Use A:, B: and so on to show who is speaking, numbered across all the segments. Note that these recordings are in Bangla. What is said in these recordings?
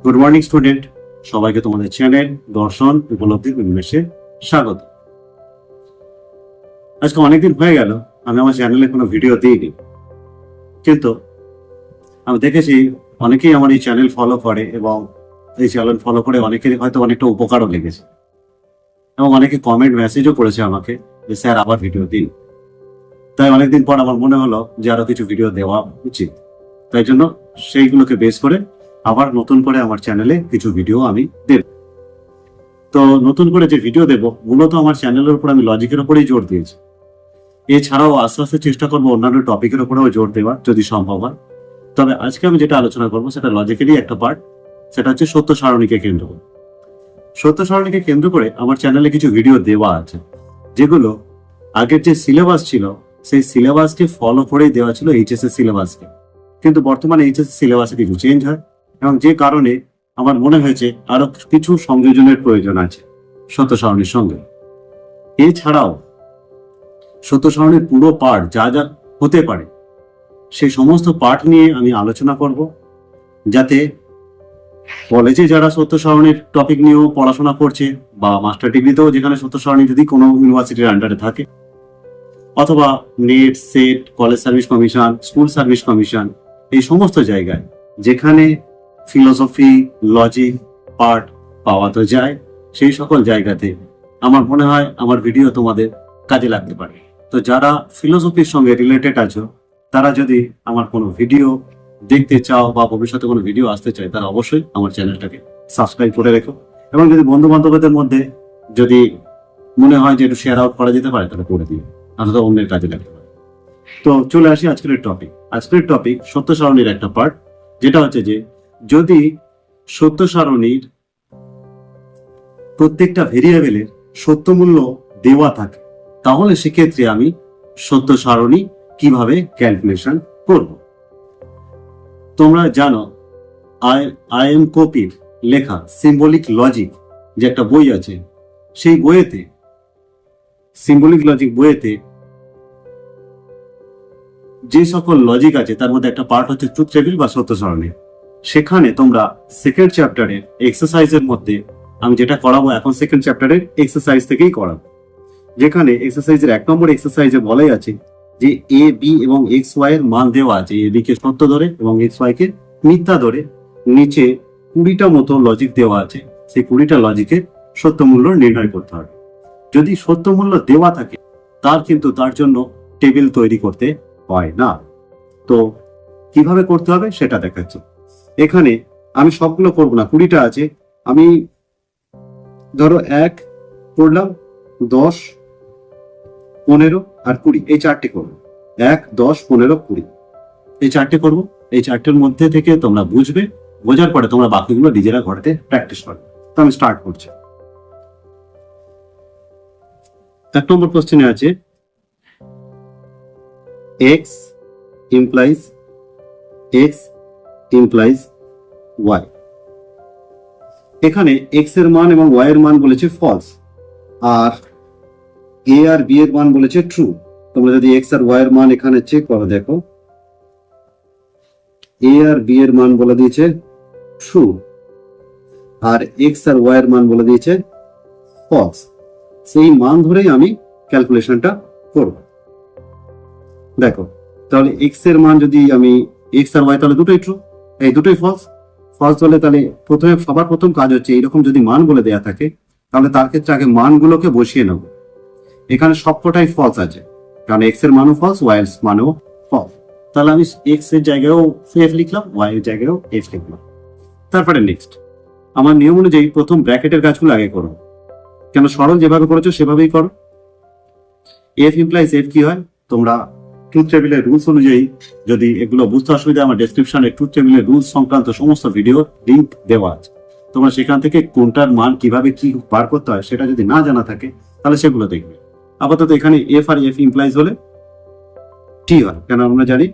A: গুড মর্নিং স্টুডেন্ট, সবাইকে তোমাদের চ্যানেল দর্শন উপলব্ধি উন্মেষে স্বাগত। আজকে অনেকদিন হয়ে গেল আমি আমার চ্যানেলে কোনো ভিডিও দিইনি, কিন্তু আমি দেখেছি অনেকেই আমার এই চ্যানেল ফলো করে এবং এই চ্যানেল ফলো করে অনেকেরই হয়তো অনেকটা উপকারও লেগেছে এবং অনেকে কমেন্ট মেসেজও করেছে আমাকে যে স্যার আবার ভিডিও দিন। তাই অনেকদিন পর আমার মনে হলো যে আরো কিছু ভিডিও দেওয়া উচিত, তাই জন্য সেইগুলোকে বেস করে আবার নতুন করে আমার চ্যানেলে কিছু ভিডিও আমি দেব। তো নতুন করে যে ভিডিও দেব মূলত আমার চ্যানেলের উপর আমি লজিকের উপরেই জোর দিয়েছি। এছাড়াও আস্তে আস্তে চেষ্টা করবো অন্যান্য টপিকের উপরেও জোর দেওয়ার যদি সম্ভব হয়। তবে আজকে আমি যেটা আলোচনা করবো সেটা লজিকেরই একটা পার্ট, সেটা হচ্ছে সত্য সারণীকে কেন্দ্র করে। সত্য সারণীকে কেন্দ্র করে আমার চ্যানেলে কিছু ভিডিও দেওয়া আছে, যেগুলো আগের যে সিলেবাস ছিল সেই সিলেবাসকে ফলো করেই দেওয়া ছিল এইচএসএস সিলেবাসকে, কিন্তু বর্তমানে এইচএসএস সিলেবাসে কিছু চেঞ্জ হয় এবং যে কারণে আমার মনে হয়েছে আরো কিছু সংযোজনের প্রয়োজন আছে সত্য সারণীর সঙ্গে। এছাড়াও সত্য সারণীর পুরো পার্ট যা যা হতে পারে সেই সমস্ত পার্ট নিয়ে আমি আলোচনা করব, যাতে কলেজে যারা সত্য সারণীর টপিক নিয়েও পড়াশোনা করছে বা মাস্টার ডিগ্রিতেও যেখানে সত্য সারণী যদি কোনো ইউনিভার্সিটির আন্ডারে থাকে, অথবা net, set, college service commission, school service commission, এই সমস্ত জায়গায় যেখানে ফিলোসফি, লজিক পার্ট পাওয়া তো যায়, সেই সকল জায়গাতে আমার মনে হয় আমার ভিডিও তোমাদের কাজে লাগতে পারে। তো যারা ফিলোসফির সঙ্গে রিলেটেড আছো, তারা যদি আমার কোনো ভিডিও দেখতে চাও বা ভবিষ্যতে কোনো ভিডিও আসতে চায়, তারা অবশ্যই আমার চ্যানেলটাকে সাবস্ক্রাইব করে রেখো এবং যদি বন্ধু বান্ধবদের মধ্যে যদি মনে হয় যে একটু শেয়ার আউট করা যেতে পারে তাহলে করে দিও, অথবা অন্যের কাজে লাগতে পারে। তো চলে আসি আজকের টপিক। আজকের টপিক সত্য সারণীর একটা পার্ট, যেটা হচ্ছে যে যদি সত্য সারণীর প্রত্যেকটা ভেরিয়েবলের সত্য মূল্য দেওয়া থাকে, তাহলে সেক্ষেত্রে আমি সত্য সারণী কিভাবে ক্যালকুলেশন করব। তোমরা জানো আই এম কপির লেখা সিম্বলিক লজিক যে একটা বই আছে, সেই বইয়েতে সিম্বলিক লজিক বইয়েতে যে সকল লজিক আছে তার মধ্যে একটা পার্ট হচ্ছে ট্রুথ টেবিল বা সত্য সারণী। সেখানে তোমরা সেকেন্ড চ্যাপ্টারের এক্সারসাইজের মধ্যে আমি যেটা করাবো এখন সেকেন্ড চ্যাপ্টারের এক্সারসাইজ থেকেই করাবো, যেখানে এক্সারসাইজের 1 নম্বর এক্সারসাইজে বলাই আছে যে এ বি এবং এক্স ওয়াই এর মান দেওয়া আছে, এ বি কে সত্য ধরে এবং এক্স ওয়াই কে মিথ্যা ধরে নিচে 20টা মতো লজিক দেওয়া আছে, সেই 20টা লজিকের সত্য মূল্য নির্ণয় করতে হবে। যদি সত্য মূল্য দেওয়া থাকে তার জন্য টেবিল তৈরি করতে হয় না। তো কিভাবে করতে হবে সেটা দেখাচ্ছি। এখানে আমি সবগুলো করবো না, 20টা আছে, আমি ধরো 1 করলাম, 10, 15 আর 20, এই 4টে করবো। 1, 10, 15, 20 এই 4টে করবো। এই 4টের মধ্যে থেকে তোমরা বুঝবে, বোঝার পরে তোমরা বাকিগুলো নিজেরা ঘরেতে প্র্যাকটিস করবে। তো আমি স্টার্ট করছি। 1 নম্বর কোশ্চেনে আছে x implies y। এখানে x এর মান এবং y এর মান বলেছে ফলস, আর a আর b এর মান বলেছে ট্রু। তোমরা যদি x আর y এর মান এখানে চেক করো, দেখো a আর b এর মান বলে দিয়েছে ট্রু আর x আর y এর মান বলে দিয়েছে ফলস। সেই মান ধরেই আমি ক্যালকুলেশনটা করব। দেখো তাহলে x এর মান যদি আমি x আর y, তাহলে দুটোই ট্রু, এই দুটোই ফলস। হলে তাহলে সবার প্রথম কাজ হচ্ছে এইরকম যদি মান বলে দেয়া থাকে তাহলে তার ক্ষেত্রে আগে মানগুলোকে বসিয়ে নেব। এখানে সবকটাই ফলস আছে, কারণ x এর মানও ফলস, y এর মানও ফলস। তাহলে আমি x এর জায়গায়ও f লিখলাম, y এর জায়গায়ও f লিখলাম। তারপরে নেক্সট আমার নিয়ম অনুযায়ী প্রথম ব্র্যাকেটের কাজগুলো আগে করো, কেন সরল যেভাবে করেছো সেভাবেই করো। f ইমপ্লাইজ f কি হয়, তোমরা ট্রুথ টেবিলের রুলস অনুযায়ী, যদি এগুলো বুঝতে অসুবিধা, আমার ডেসক্রিপশনে ট্রুথ টেবিলের রুলস সংক্রান্ত সমস্ত ভিডিও লিংক দেওয়া আছে। তোমরা সেখান থেকে কোনটার মান কিভাবে কি বার করতে হয় সেটা যদি না জানা থাকে তাহলে সেগুলো দেখবে। আপাতত এখানে এফ আর এফ ইমপ্লাইজ হলে টি হয়, কেন আমরা জানি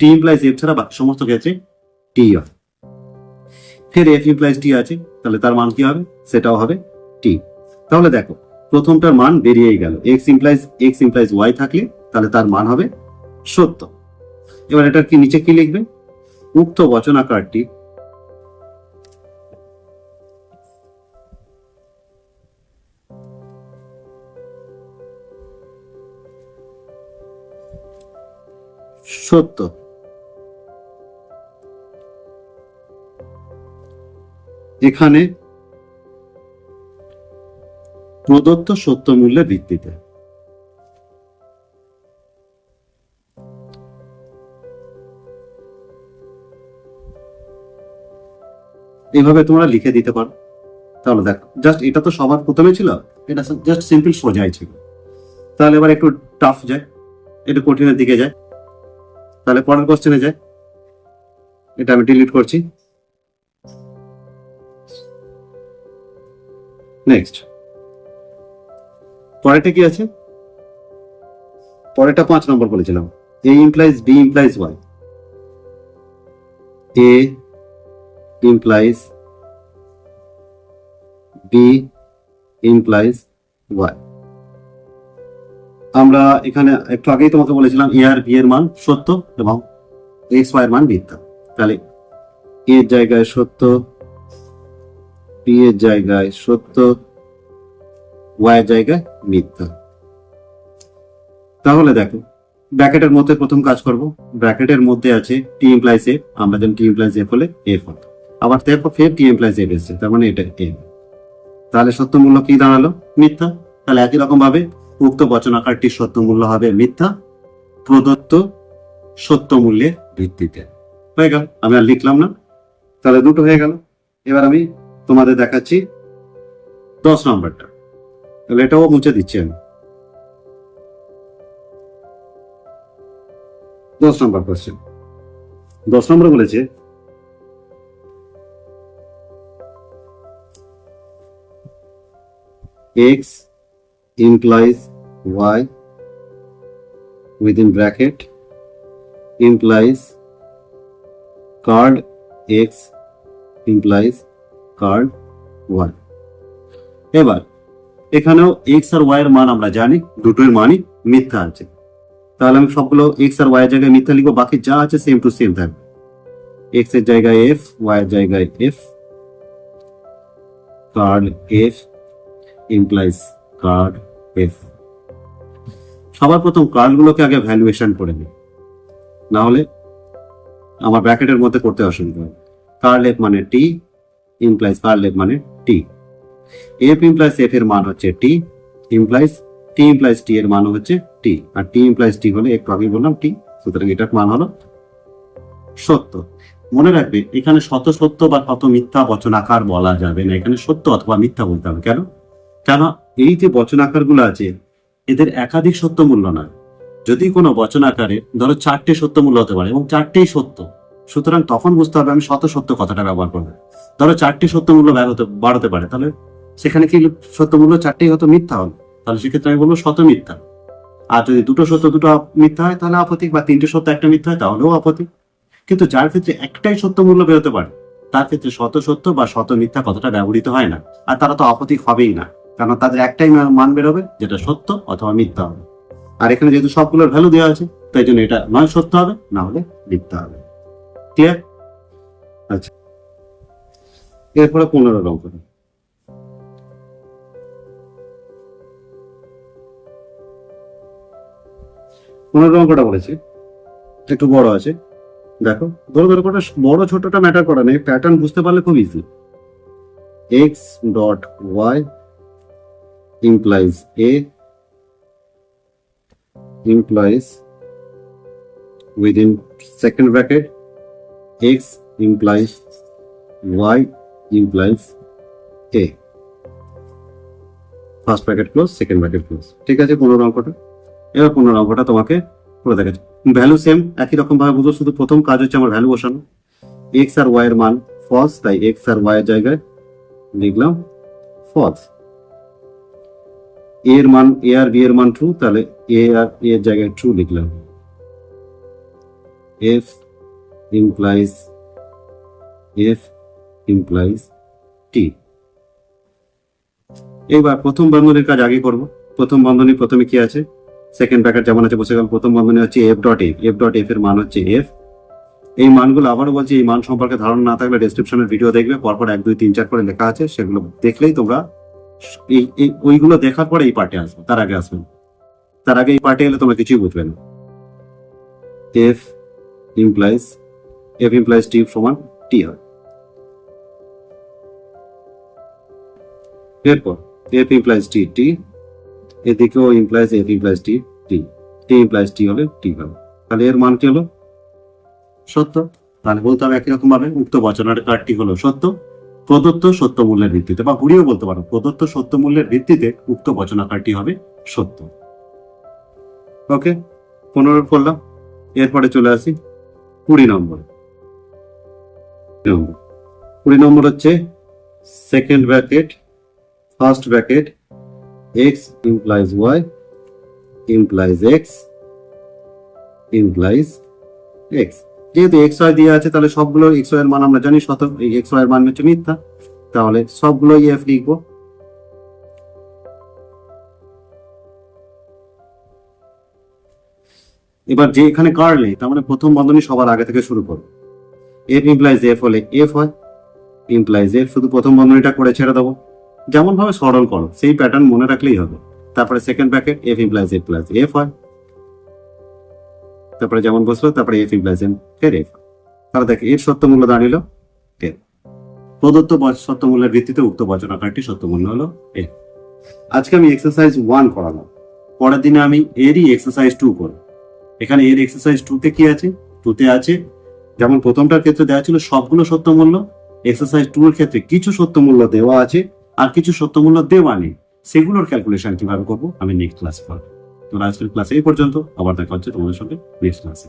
A: টি ইমপ্লাইজ এফ ছাড়া বাকি সমস্ত ক্ষেত্রে টি হয়। ফের এফ ইমপ্লাইজ টি আছে, তাহলে তার মান কি হবে, সেটাও হবে টি। তাহলে দেখো প্রথমটার মান বেরিয়েই গেল, এক্স ইমপ্লাইজ ওয়াই থাকলে তাহলে তার মান হবে সত্য। এবার এটা কি নিচে কি লিখবে, উক্ত বচনাকারটি সত্য। এখানে প্রদত্ত সত্য মূল্যের ভিত্তিতে এইভাবে তোমরা লিখে দিতে পারো। তাহলে দেখো, জাস্ট এটা তো সবার প্রথমে ছিল, এটা জাস্ট সিম্পল সোজাই ছিল। তাহলে এবার একটু টাফ যায়, একটু কঠিনের দিকে যায়। তাহলে পরের কোশ্চেনে যায়, এটা আমি ডিলিট করছি। নেক্সট, পরেরটা কি আছে? পরেরটা 5 নম্বর বলেছিলাম, A implies B implies Y. A implies B implies Y. আমরা এখানে একটু আগেই তোমাকে বলেছিলাম A আর B এর মান সত্য এবং X Y এর মান মিথ্যা। তাহলে A এর জায়গায় সত্য, B এর জায়গায় সত্য, Y এর জায়গায় মিথ্যা। তাহলে দেখো, ব্র্যাকেটের মধ্যে প্রথম কাজ করব। ব্র্যাকেটের মধ্যে আছে T implies F, আমরা জানি T implies F হলে F হতো। আবার দেখো ফের T implies F এসেছে, তার মানে এটা F। তাহলে সত্য মূল্য কি দাঁড়ালো? মিথ্যা। তাহলে একই রকম ভাবে উক্ত বচনাকারটির সত্য মূল্য হবে মিথ্যা প্রদত্ত সত্য মূল্যের ভিত্তিতে। হয়ে গেল, আমি আর লিখলাম না। তাহলে দুটো হয়ে গেল। এবার আমি তোমাদের দেখাচ্ছি 10 নম্বরটা। তাহলে এটাও মুছে দিচ্ছি আমি। 10 নম্বর কোশ্চেন। 10 নম্বর বলেছে X implies Y within bracket implies card X implies card Y. এবার এখানেও X আর Y এর মান আমরা জানি, দুটোর মানই মিথ্যা আছে। তাহলে আমি সবগুলো X আর Y এর জায়গায় মিথ্যা লিখবো, বাকি যা আছে সেম টু সেম থাকবে। X এর জায়গায় F, Y এর জায়গায় F, card F implies card F. সবার প্রথম কার্ড গুলোকে আগে ভ্যালুয়েশন করে নিই, না হলে আমার ব্র্যাকেটের মধ্যে করতে অসুবিধা হবে। কার্ড F মানে T implies কার্ড F মানে T, F implies F এর মান হচ্ছে T implies T implies T এর মান হচ্ছে T, আর T implies T হলে একটু আগে বললাম T, সুতরাং এটার মান হলো সত্য। মনে রাখবে, এখানে শত সত্য বা শত মিথ্যা বচনাকার বলা যাবে না, এখানে সত্য অথবা মিথ্যা বলতে হবে। কেন? কেন এই যে বচনাকার গুলো আছে এদের একাধিক সত্য মূল্য নয়। যদি কোনো বচনাকারে ধরো 4টে সত্য মূল্য হতে পারে এবং 4টেই সত্য, সুতরাং তখন বুঝতে হবে আমি শত সত্য কথাটা ব্যবহার করবো। ধরো 4টে সত্য মূল্য বাড়াতে পারে, তাহলে সেখানে কি সত্য মূল্য 4টেই হয়তো মিথ্যা হল, তাহলে সেক্ষেত্রে আমি বলবো শত মিথ্যা। আর যদি 2টো সত্য 2টো মিথ্যা হয় তাহলে আপত্তিক, বা 3টে সত্য 1টা মিথ্যা হয় তাহলেও আপত্তিক। কিন্তু যার ক্ষেত্রে একটাই সত্য মূল্য বেরোতে পারে তার ক্ষেত্রে শত সত্য বা শত মিথ্যা কথাটা ব্যবহৃত হয় না, আর তারা তো আপত্তিক হবেই না, কারণ তাদের একটাই মান বেরোবে যেটা সত্য অথবা মিথ্যা হবে। আর এখানে যেহেতু সবগুলোর ভ্যালু দেওয়া আছে তাই জন্য এটা নয় সত্য হবে না হলে মিথ্যা হবে। ক্লিয়ার? আচ্ছা, এরপরে 15 অঙ্ক। 15 অঙ্কটা বলেছে, একটু বড় আছে। দেখো, ধরো ধরো কটা বড় ছোটটা ম্যাটার করে না, প্যাটার্ন বুঝতে পারলে খুব easy. X dot Y implies A implies within second bracket X implies Y implies A, first bracket close, second bracket close. ঠিক আছে, 15 অঙ্কটা। এবার 15 অঙ্কটা তোমাকে করে দেখাচ্ছি। ভ্যালু সেম, একই রকম ভাবে বুঝো, শুধু প্রথম কাজ হচ্ছে আমার ভ্যালু বসানো। X আর Y এর মান ফলস, তাই X আর Y এর জায়গায় লিখলাম ফলস। A এর মান, A আর B এর মান ট্রু, তাহলে A আর A এর জায়গায় ট্রু লিখলাম। F implies T। এবার প্রথম বন্ধনীর কাজ আগে করব। প্রথম বন্ধনী প্রথমে কি আছে? সেকেন্ড ব্র্যাকেট যেমন আছে বসে গেল। প্রথম বন্ধনী হচ্ছে F ডট F এর মান হচ্ছে F। এই মানগুলো আবারও বলছি, এই মান সম্পর্কে ধারণা না থাকলে ডেসক্রিপশনের ভিডিও দেখবে, পরপর 1 2 3 4 করে লেখা আছে, সেগুলো দেখলেই তোমরা ওইগুলো দেখার পরে এই পার্টে আসবে, তার আগে আসবে। তার আগে এই পার্টে এলে তোমরা কিছুই বুঝবে না। F ইমপ্লাইজ এফ ইমপ্লাইজ টি সমান টি হয়। এরপর এফ ইমপ্লাইজ টি টি, এদিকেও ইমপ্লাইজ এফ ইমপ্লাইজ টি টি, টি ইমপ্লাইজ টি হলে টি হবে। তাহলে এর মান কি হলো? সত্য। তাহলে বলতে হবে একই রকম ভাবে উক্ত বচনাকারটি হলো সত্য প্রদত্ত সত্য মূল্যের ভিত্তিতে, বা ঘুরিয়েও বলতে পারো প্রদত্ত সত্য মূল্যের ভিত্তিতে উক্ত বচনাকারটি হবে সত্য। ওকে, 15 করলাম। এরপরে চলে আসি 20 নম্বর। 20 নম্বর হচ্ছে second bracket first bracket x implies y implies x implies x. যেহেতু এক্স ওয়াই দিয়ে আছে তাহলে সবগুলো এক্স ওয়াই এর মান আমরা জানি শত, এই এক্স ওয়াই এর মান হচ্ছে মিথ্যা, তাহলে সবগুলো এফ লিখবো। এবার যে এখানে কার্ল নেই তার মানে প্রথম বন্ধনী সবার আগে থেকে শুরু করবো। এফ ইমপ্লাইজ এফ হলে এফ হয়, ইমপ্লাইজ এফ শুধু প্রথম বন্ধনীটা করে ছেড়ে দেবো, যেমন ভাবে সরল করো সেই প্যাটার্ন মনে রাখলেই হবে। তারপরে second bracket F implies F plus F হয়, তারপরে যেমন বসলো তারপরে এফ ইমপ্লাইজ এম ফের এফ। তাহলে দেখে এর সত্য মূল্য দাঁড়িল 10। প্রদত্ত সত্য মূল্যের ভিত্তিতে উক্ত বচনাকারটি সত্য মূল্য হলো এফ। আজকে আমি এক্সারসাইজ 1 করালাম, পরের দিনে আমি এরই এক্সারসাইজ 2 করব। এখানে এর এক্সারসাইজ 2 তে কি আছে? 2 তে আছে যেমন প্রথমটার ক্ষেত্রে দেওয়া ছিল সবগুলো সত্য মূল্য, এক্সারসাইজ 2 এর ক্ষেত্রে কিছু সত্য মূল্য দেওয়া আছে আর কিছু সত্য মূল্য দেওয়া নেই। সেগুলোর ক্যালকুলেশন কিভাবে করবো আমি নেক্সট ক্লাসে করবো। তো আজকের ক্লাসে এই পর্যন্ত, আবার দেখা হচ্ছে তোমাদের সঙ্গে নেক্সট ক্লাসে।